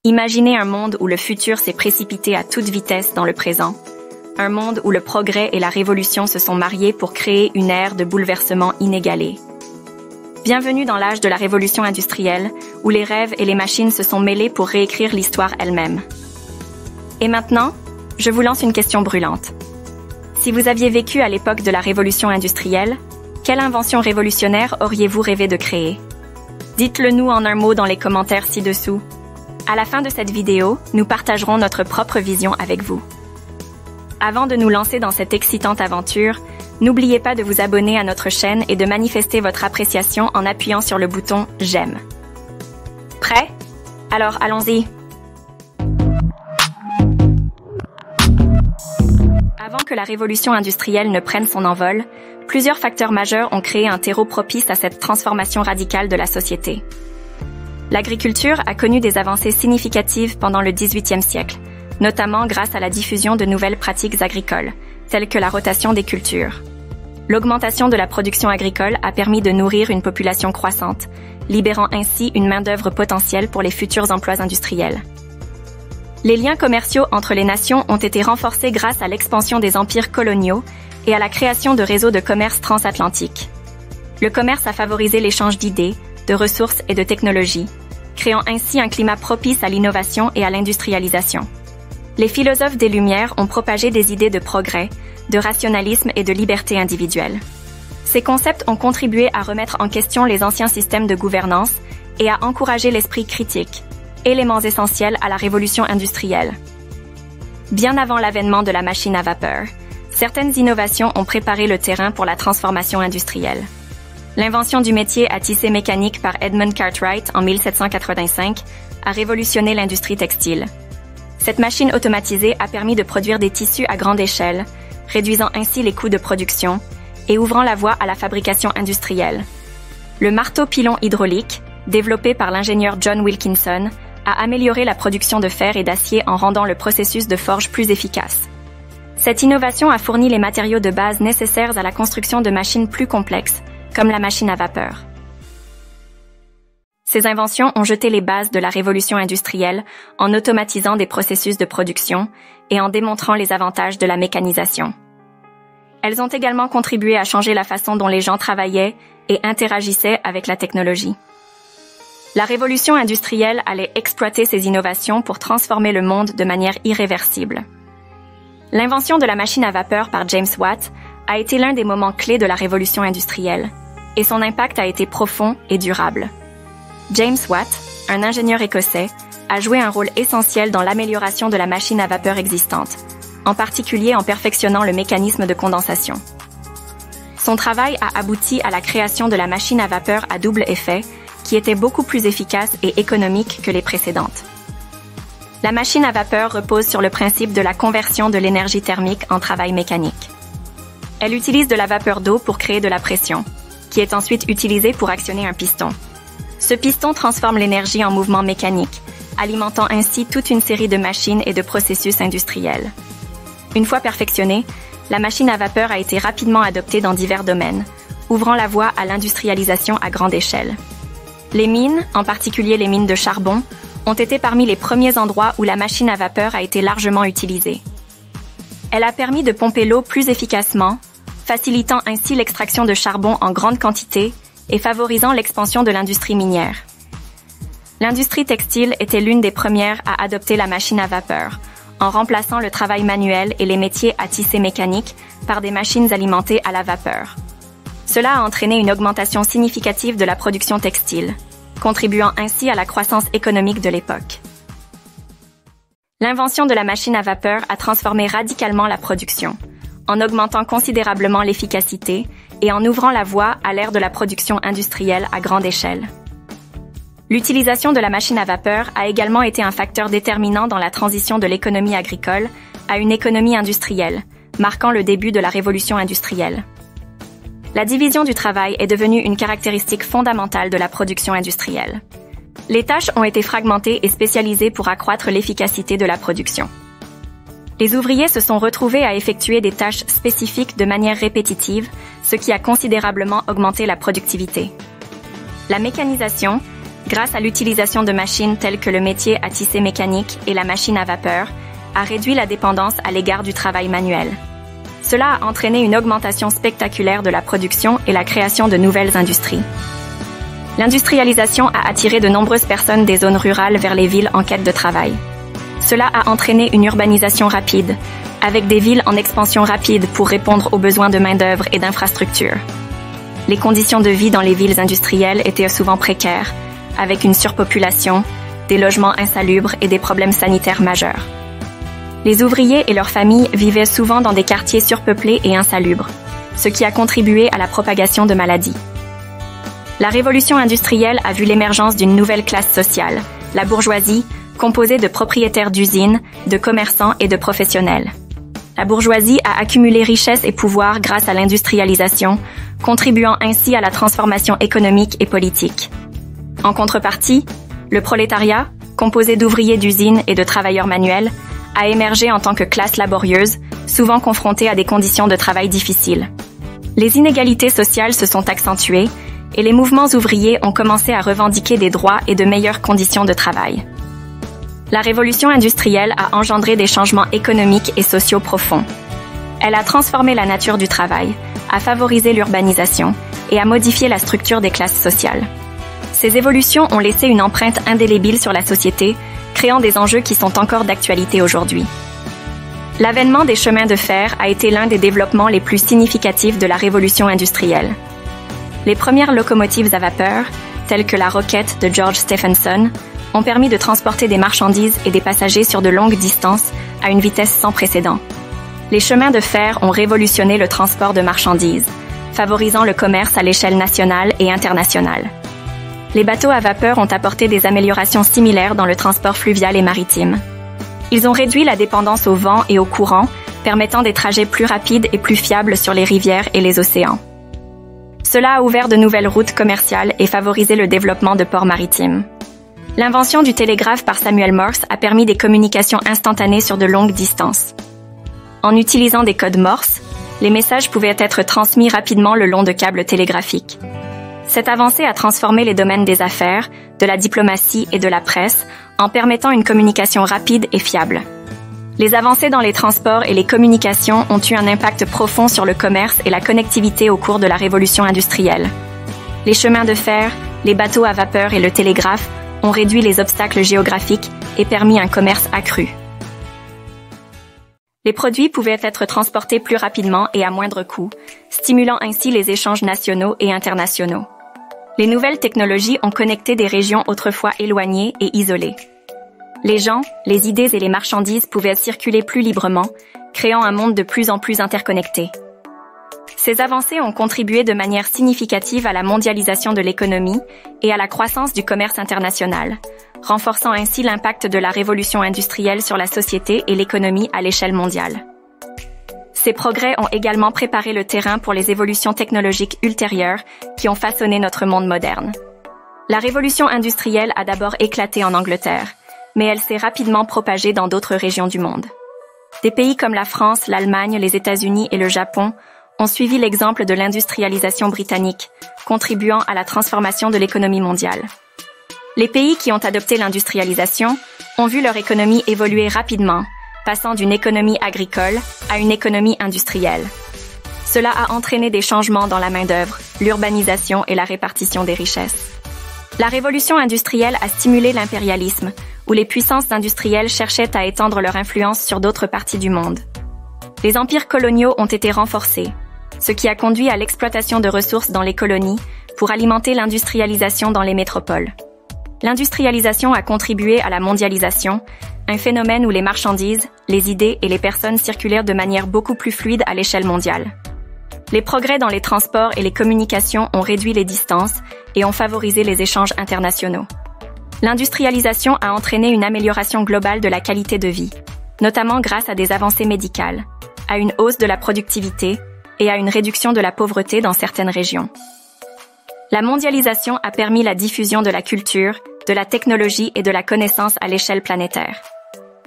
Imaginez un monde où le futur s'est précipité à toute vitesse dans le présent. Un monde où le progrès et la révolution se sont mariés pour créer une ère de bouleversement inégalée. Bienvenue dans l'âge de la révolution industrielle, où les rêves et les machines se sont mêlés pour réécrire l'histoire elle-même. Et maintenant, je vous lance une question brûlante. Si vous aviez vécu à l'époque de la révolution industrielle, quelle invention révolutionnaire auriez-vous rêvé de créer? Dites-le nous en un mot dans les commentaires ci-dessous. À la fin de cette vidéo, nous partagerons notre propre vision avec vous. Avant de nous lancer dans cette excitante aventure, n'oubliez pas de vous abonner à notre chaîne et de manifester votre appréciation en appuyant sur le bouton « J'aime ». Prêt? Alors allons-y! Avant que la révolution industrielle ne prenne son envol, plusieurs facteurs majeurs ont créé un terreau propice à cette transformation radicale de la société. L'agriculture a connu des avancées significatives pendant le XVIIIe siècle, notamment grâce à la diffusion de nouvelles pratiques agricoles, telles que la rotation des cultures. L'augmentation de la production agricole a permis de nourrir une population croissante, libérant ainsi une main-d'œuvre potentielle pour les futurs emplois industriels. Les liens commerciaux entre les nations ont été renforcés grâce à l'expansion des empires coloniaux et à la création de réseaux de commerce transatlantiques. Le commerce a favorisé l'échange d'idées, de ressources et de technologies, créant ainsi un climat propice à l'innovation et à l'industrialisation. Les philosophes des Lumières ont propagé des idées de progrès, de rationalisme et de liberté individuelle. Ces concepts ont contribué à remettre en question les anciens systèmes de gouvernance et à encourager l'esprit critique, éléments essentiels à la révolution industrielle. Bien avant l'avènement de la machine à vapeur, certaines innovations ont préparé le terrain pour la transformation industrielle. L'invention du métier à tisser mécanique par Edmund Cartwright en 1785 a révolutionné l'industrie textile. Cette machine automatisée a permis de produire des tissus à grande échelle, réduisant ainsi les coûts de production et ouvrant la voie à la fabrication industrielle. Le marteau-pilon hydraulique, développé par l'ingénieur John Wilkinson, a amélioré la production de fer et d'acier en rendant le processus de forge plus efficace. Cette innovation a fourni les matériaux de base nécessaires à la construction de machines plus complexes, comme la machine à vapeur. Ces inventions ont jeté les bases de la révolution industrielle en automatisant des processus de production et en démontrant les avantages de la mécanisation. Elles ont également contribué à changer la façon dont les gens travaillaient et interagissaient avec la technologie. La révolution industrielle allait exploiter ces innovations pour transformer le monde de manière irréversible. L'invention de la machine à vapeur par James Watt a été l'un des moments clés de la révolution industrielle, et son impact a été profond et durable. James Watt, un ingénieur écossais, a joué un rôle essentiel dans l'amélioration de la machine à vapeur existante, en particulier en perfectionnant le mécanisme de condensation. Son travail a abouti à la création de la machine à vapeur à double effet, qui était beaucoup plus efficace et économique que les précédentes. La machine à vapeur repose sur le principe de la conversion de l'énergie thermique en travail mécanique. Elle utilise de la vapeur d'eau pour créer de la pression, qui est ensuite utilisée pour actionner un piston. Ce piston transforme l'énergie en mouvement mécanique, alimentant ainsi toute une série de machines et de processus industriels. Une fois perfectionnée, la machine à vapeur a été rapidement adoptée dans divers domaines, ouvrant la voie à l'industrialisation à grande échelle. Les mines, en particulier les mines de charbon, ont été parmi les premiers endroits où la machine à vapeur a été largement utilisée. Elle a permis de pomper l'eau plus efficacement, facilitant ainsi l'extraction de charbon en grande quantité et favorisant l'expansion de l'industrie minière. L'industrie textile était l'une des premières à adopter la machine à vapeur, en remplaçant le travail manuel et les métiers à tisser mécanique par des machines alimentées à la vapeur. Cela a entraîné une augmentation significative de la production textile, contribuant ainsi à la croissance économique de l'époque. L'invention de la machine à vapeur a transformé radicalement la production, en augmentant considérablement l'efficacité et en ouvrant la voie à l'ère de la production industrielle à grande échelle. L'utilisation de la machine à vapeur a également été un facteur déterminant dans la transition de l'économie agricole à une économie industrielle, marquant le début de la révolution industrielle. La division du travail est devenue une caractéristique fondamentale de la production industrielle. Les tâches ont été fragmentées et spécialisées pour accroître l'efficacité de la production. Les ouvriers se sont retrouvés à effectuer des tâches spécifiques de manière répétitive, ce qui a considérablement augmenté la productivité. La mécanisation, grâce à l'utilisation de machines telles que le métier à tisser mécanique et la machine à vapeur, a réduit la dépendance à l'égard du travail manuel. Cela a entraîné une augmentation spectaculaire de la production et la création de nouvelles industries. L'industrialisation a attiré de nombreuses personnes des zones rurales vers les villes en quête de travail. Cela a entraîné une urbanisation rapide, avec des villes en expansion rapide pour répondre aux besoins de main-d'œuvre et d'infrastructures. Les conditions de vie dans les villes industrielles étaient souvent précaires, avec une surpopulation, des logements insalubres et des problèmes sanitaires majeurs. Les ouvriers et leurs familles vivaient souvent dans des quartiers surpeuplés et insalubres, ce qui a contribué à la propagation de maladies. La révolution industrielle a vu l'émergence d'une nouvelle classe sociale, la bourgeoisie, composée de propriétaires d'usines, de commerçants et de professionnels. La bourgeoisie a accumulé richesse et pouvoir grâce à l'industrialisation, contribuant ainsi à la transformation économique et politique. En contrepartie, le prolétariat, composé d'ouvriers d'usines et de travailleurs manuels, a émergé en tant que classe laborieuse, souvent confrontée à des conditions de travail difficiles. Les inégalités sociales se sont accentuées et les mouvements ouvriers ont commencé à revendiquer des droits et de meilleures conditions de travail. La révolution industrielle a engendré des changements économiques et sociaux profonds. Elle a transformé la nature du travail, a favorisé l'urbanisation et a modifié la structure des classes sociales. Ces évolutions ont laissé une empreinte indélébile sur la société, créant des enjeux qui sont encore d'actualité aujourd'hui. L'avènement des chemins de fer a été l'un des développements les plus significatifs de la révolution industrielle. Les premières locomotives à vapeur, telles que la Rocket de George Stephenson, ont permis de transporter des marchandises et des passagers sur de longues distances à une vitesse sans précédent. Les chemins de fer ont révolutionné le transport de marchandises, favorisant le commerce à l'échelle nationale et internationale. Les bateaux à vapeur ont apporté des améliorations similaires dans le transport fluvial et maritime. Ils ont réduit la dépendance au vent et au courant, permettant des trajets plus rapides et plus fiables sur les rivières et les océans. Cela a ouvert de nouvelles routes commerciales et favorisé le développement de ports maritimes. L'invention du télégraphe par Samuel Morse a permis des communications instantanées sur de longues distances. En utilisant des codes Morse, les messages pouvaient être transmis rapidement le long de câbles télégraphiques. Cette avancée a transformé les domaines des affaires, de la diplomatie et de la presse en permettant une communication rapide et fiable. Les avancées dans les transports et les communications ont eu un impact profond sur le commerce et la connectivité au cours de la révolution industrielle. Les chemins de fer, les bateaux à vapeur et le télégraphe ont réduit les obstacles géographiques et permis un commerce accru. Les produits pouvaient être transportés plus rapidement et à moindre coût, stimulant ainsi les échanges nationaux et internationaux. Les nouvelles technologies ont connecté des régions autrefois éloignées et isolées. Les gens, les idées et les marchandises pouvaient circuler plus librement, créant un monde de plus en plus interconnecté. Ces avancées ont contribué de manière significative à la mondialisation de l'économie et à la croissance du commerce international, renforçant ainsi l'impact de la révolution industrielle sur la société et l'économie à l'échelle mondiale. Ces progrès ont également préparé le terrain pour les évolutions technologiques ultérieures qui ont façonné notre monde moderne. La révolution industrielle a d'abord éclaté en Angleterre, mais elle s'est rapidement propagée dans d'autres régions du monde. Des pays comme la France, l'Allemagne, les États-Unis et le Japon ont suivi l'exemple de l'industrialisation britannique, contribuant à la transformation de l'économie mondiale. Les pays qui ont adopté l'industrialisation ont vu leur économie évoluer rapidement, passant d'une économie agricole à une économie industrielle. Cela a entraîné des changements dans la main-d'œuvre, l'urbanisation et la répartition des richesses. La révolution industrielle a stimulé l'impérialisme, où les puissances industrielles cherchaient à étendre leur influence sur d'autres parties du monde. Les empires coloniaux ont été renforcés, ce qui a conduit à l'exploitation de ressources dans les colonies pour alimenter l'industrialisation dans les métropoles. L'industrialisation a contribué à la mondialisation, un phénomène où les marchandises, les idées et les personnes circulèrent de manière beaucoup plus fluide à l'échelle mondiale. Les progrès dans les transports et les communications ont réduit les distances et ont favorisé les échanges internationaux. L'industrialisation a entraîné une amélioration globale de la qualité de vie, notamment grâce à des avancées médicales, à une hausse de la productivité et à une réduction de la pauvreté dans certaines régions. La mondialisation a permis la diffusion de la culture, de la technologie et de la connaissance à l'échelle planétaire.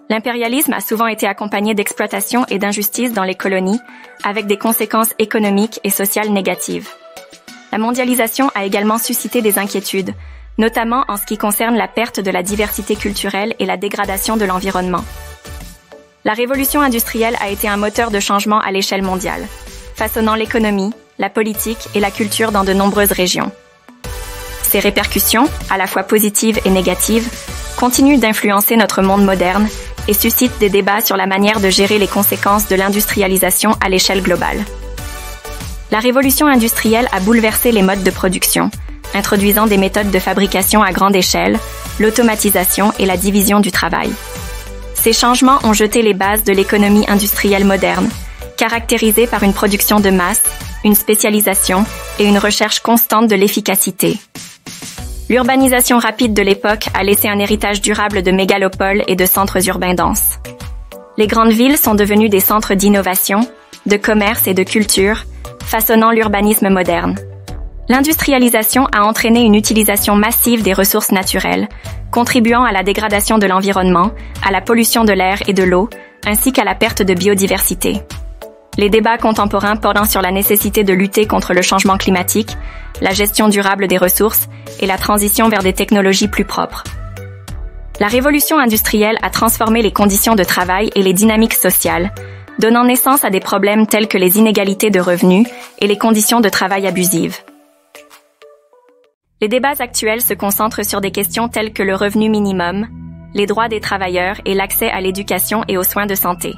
L'impérialisme a souvent été accompagné d'exploitation et d'injustice dans les colonies, avec des conséquences économiques et sociales négatives. La mondialisation a également suscité des inquiétudes, notamment en ce qui concerne la perte de la diversité culturelle et la dégradation de l'environnement. La révolution industrielle a été un moteur de changement à l'échelle mondiale, façonnant l'économie, la politique et la culture dans de nombreuses régions. Ces répercussions, à la fois positives et négatives, continuent d'influencer notre monde moderne et suscitent des débats sur la manière de gérer les conséquences de l'industrialisation à l'échelle globale. La révolution industrielle a bouleversé les modes de production, introduisant des méthodes de fabrication à grande échelle, l'automatisation et la division du travail. Ces changements ont jeté les bases de l'économie industrielle moderne, caractérisée par une production de masse, une spécialisation et une recherche constante de l'efficacité. L'urbanisation rapide de l'époque a laissé un héritage durable de mégalopoles et de centres urbains denses. Les grandes villes sont devenues des centres d'innovation, de commerce et de culture, façonnant l'urbanisme moderne. L'industrialisation a entraîné une utilisation massive des ressources naturelles, contribuant à la dégradation de l'environnement, à la pollution de l'air et de l'eau, ainsi qu'à la perte de biodiversité. Les débats contemporains portant sur la nécessité de lutter contre le changement climatique, la gestion durable des ressources et la transition vers des technologies plus propres. La révolution industrielle a transformé les conditions de travail et les dynamiques sociales, donnant naissance à des problèmes tels que les inégalités de revenus et les conditions de travail abusives. Les débats actuels se concentrent sur des questions telles que le revenu minimum, les droits des travailleurs et l'accès à l'éducation et aux soins de santé.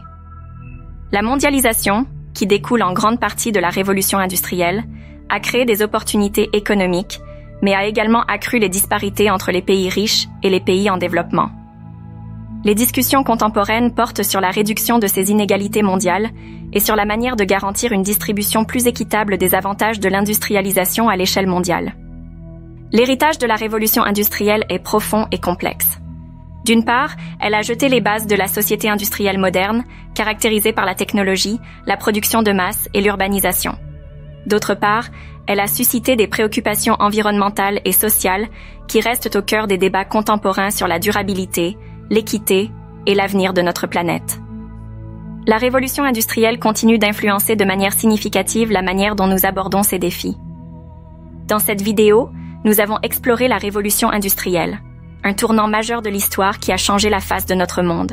La mondialisation, qui découle en grande partie de la révolution industrielle, a créé des opportunités économiques, mais a également accru les disparités entre les pays riches et les pays en développement. Les discussions contemporaines portent sur la réduction de ces inégalités mondiales et sur la manière de garantir une distribution plus équitable des avantages de l'industrialisation à l'échelle mondiale. L'héritage de la révolution industrielle est profond et complexe. D'une part, elle a jeté les bases de la société industrielle moderne, caractérisée par la technologie, la production de masse et l'urbanisation. D'autre part, elle a suscité des préoccupations environnementales et sociales qui restent au cœur des débats contemporains sur la durabilité, l'équité et l'avenir de notre planète. La révolution industrielle continue d'influencer de manière significative la manière dont nous abordons ces défis. Dans cette vidéo, nous avons exploré la révolution industrielle, un tournant majeur de l'histoire qui a changé la face de notre monde.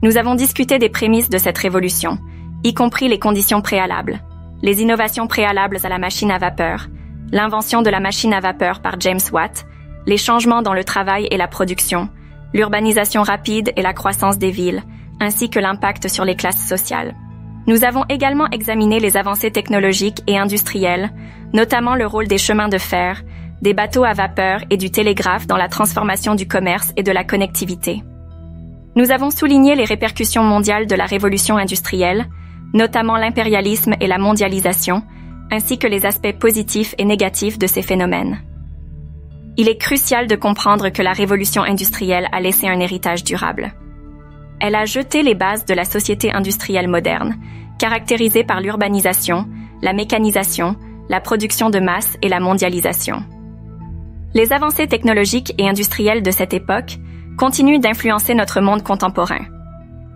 Nous avons discuté des prémices de cette révolution, y compris les conditions préalables, les innovations préalables à la machine à vapeur, l'invention de la machine à vapeur par James Watt, les changements dans le travail et la production, l'urbanisation rapide et la croissance des villes, ainsi que l'impact sur les classes sociales. Nous avons également examiné les avancées technologiques et industrielles, notamment le rôle des chemins de fer, des bateaux à vapeur et du télégraphe dans la transformation du commerce et de la connectivité. Nous avons souligné les répercussions mondiales de la révolution industrielle, notamment l'impérialisme et la mondialisation, ainsi que les aspects positifs et négatifs de ces phénomènes. Il est crucial de comprendre que la révolution industrielle a laissé un héritage durable. Elle a jeté les bases de la société industrielle moderne, caractérisée par l'urbanisation, la mécanisation, la production de masse et la mondialisation. Les avancées technologiques et industrielles de cette époque continuent d'influencer notre monde contemporain.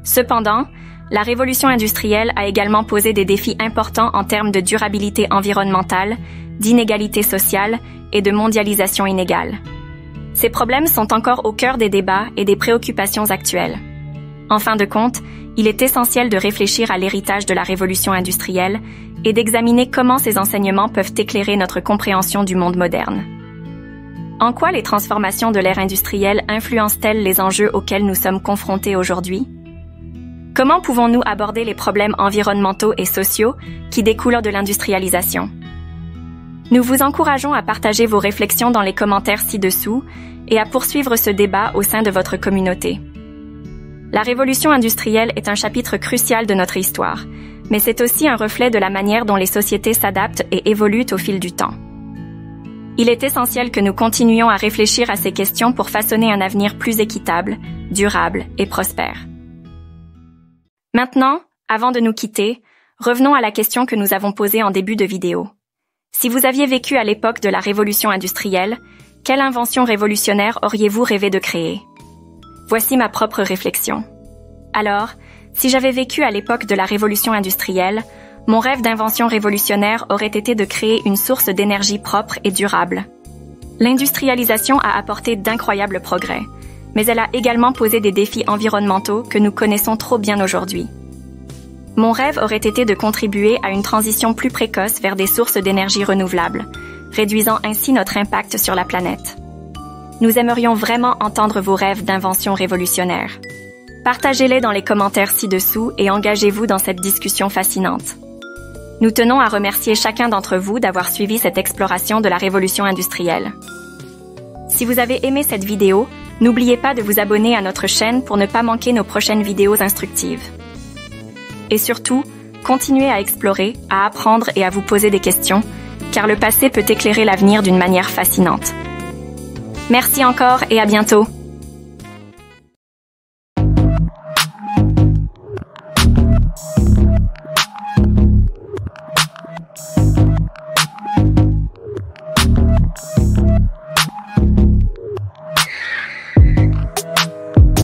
Cependant, la révolution industrielle a également posé des défis importants en termes de durabilité environnementale, d'inégalité sociale et de mondialisation inégale. Ces problèmes sont encore au cœur des débats et des préoccupations actuelles. En fin de compte, il est essentiel de réfléchir à l'héritage de la révolution industrielle et d'examiner comment ces enseignements peuvent éclairer notre compréhension du monde moderne. En quoi les transformations de l'ère industrielle influencent-elles les enjeux auxquels nous sommes confrontés aujourd'hui? Comment pouvons-nous aborder les problèmes environnementaux et sociaux qui découlent de l'industrialisation? Nous vous encourageons à partager vos réflexions dans les commentaires ci-dessous et à poursuivre ce débat au sein de votre communauté. La révolution industrielle est un chapitre crucial de notre histoire, mais c'est aussi un reflet de la manière dont les sociétés s'adaptent et évoluent au fil du temps. Il est essentiel que nous continuions à réfléchir à ces questions pour façonner un avenir plus équitable, durable et prospère. Maintenant, avant de nous quitter, revenons à la question que nous avons posée en début de vidéo. Si vous aviez vécu à l'époque de la révolution industrielle, quelle invention révolutionnaire auriez-vous rêvé de créer? Voici ma propre réflexion. Alors, si j'avais vécu à l'époque de la révolution industrielle, mon rêve d'invention révolutionnaire aurait été de créer une source d'énergie propre et durable. L'industrialisation a apporté d'incroyables progrès, mais elle a également posé des défis environnementaux que nous connaissons trop bien aujourd'hui. Mon rêve aurait été de contribuer à une transition plus précoce vers des sources d'énergie renouvelables, réduisant ainsi notre impact sur la planète. Nous aimerions vraiment entendre vos rêves d'inventions révolutionnaires. Partagez-les dans les commentaires ci-dessous et engagez-vous dans cette discussion fascinante. Nous tenons à remercier chacun d'entre vous d'avoir suivi cette exploration de la révolution industrielle. Si vous avez aimé cette vidéo, n'oubliez pas de vous abonner à notre chaîne pour ne pas manquer nos prochaines vidéos instructives. Et surtout, continuez à explorer, à apprendre et à vous poser des questions, car le passé peut éclairer l'avenir d'une manière fascinante. Merci encore et à bientôt!